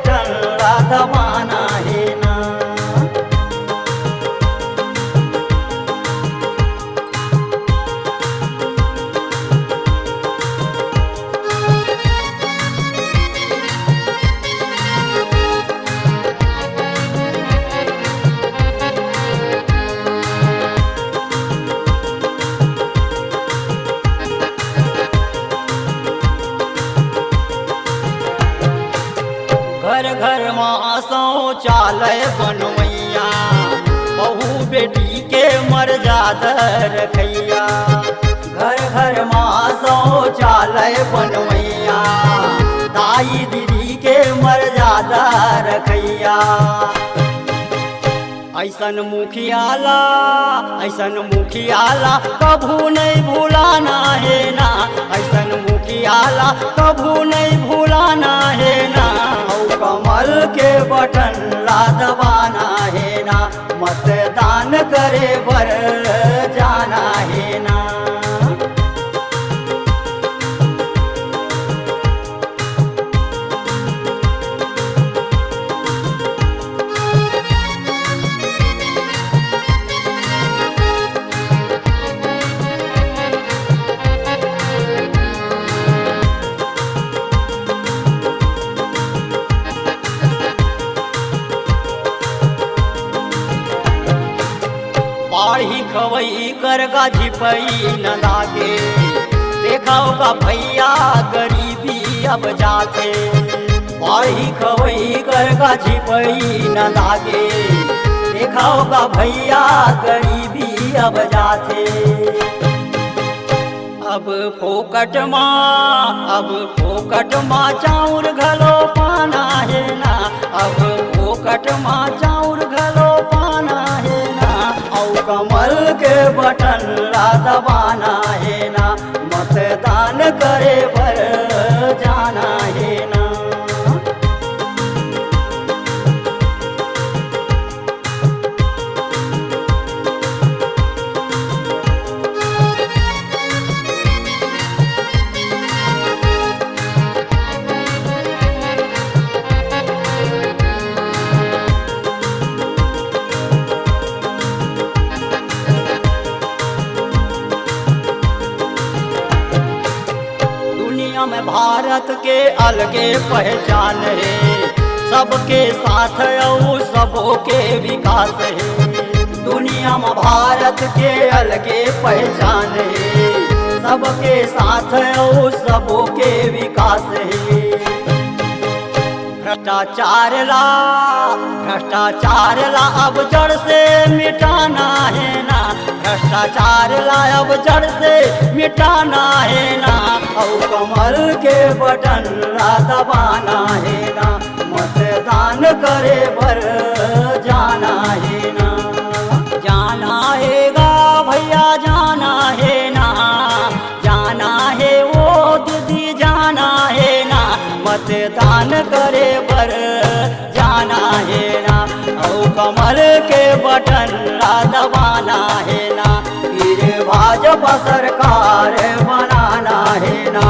Button दबाना है ना। घर घर में शौचालय बनवैया, बहू बेटी के मर्यादा रखैया। घर घर में शौचालय बनवैया, दाई दीदी के मर्यादा रखैया। ऐसन मुखियाला कभू नहीं भूलाना है ना। ऐसन मुखियाला कभू नहीं भूलाना है ना। कमल के बटन दबाना है ना। मतदान करे बर जाना है ना। बाढ़ी खवई कर गाजी पई न लागे, देखाओ का भैया गरीबी अब जाके। बाढ़ी खवई कर गाजी पई न लागे, देखाओ का भैया गरीबी अब जाते। अब फोकट माँ चाउर घलो पाना है ना। अब फोकट माँ चाउर घलो पाना है ना। कमल के बटन दबाना है ना। मतदान करे बर जाना है ना। दुनिया में भारत के अलगे पहचान है, सबके साथ और सबके विकास है। दुनिया में भारत के अलगे पहचान है, सबके साथ और सबके विकास है। भ्रष्टाचार ला अब जड़ से मिटाना है ना। भ्रष्टाचार ला अब जड़ से मिटाना है ना। और कमल के बटन दबाना है ना। मतदान करे बर जाना है ना। जाना हैगा भैया जाना है ना। जाना है वो दीदी जाना है ना। मतदान करे बर जाना है ना। और कमल के बटन दबाना है ना। फिर भाजपा सरकार बनाना है ना।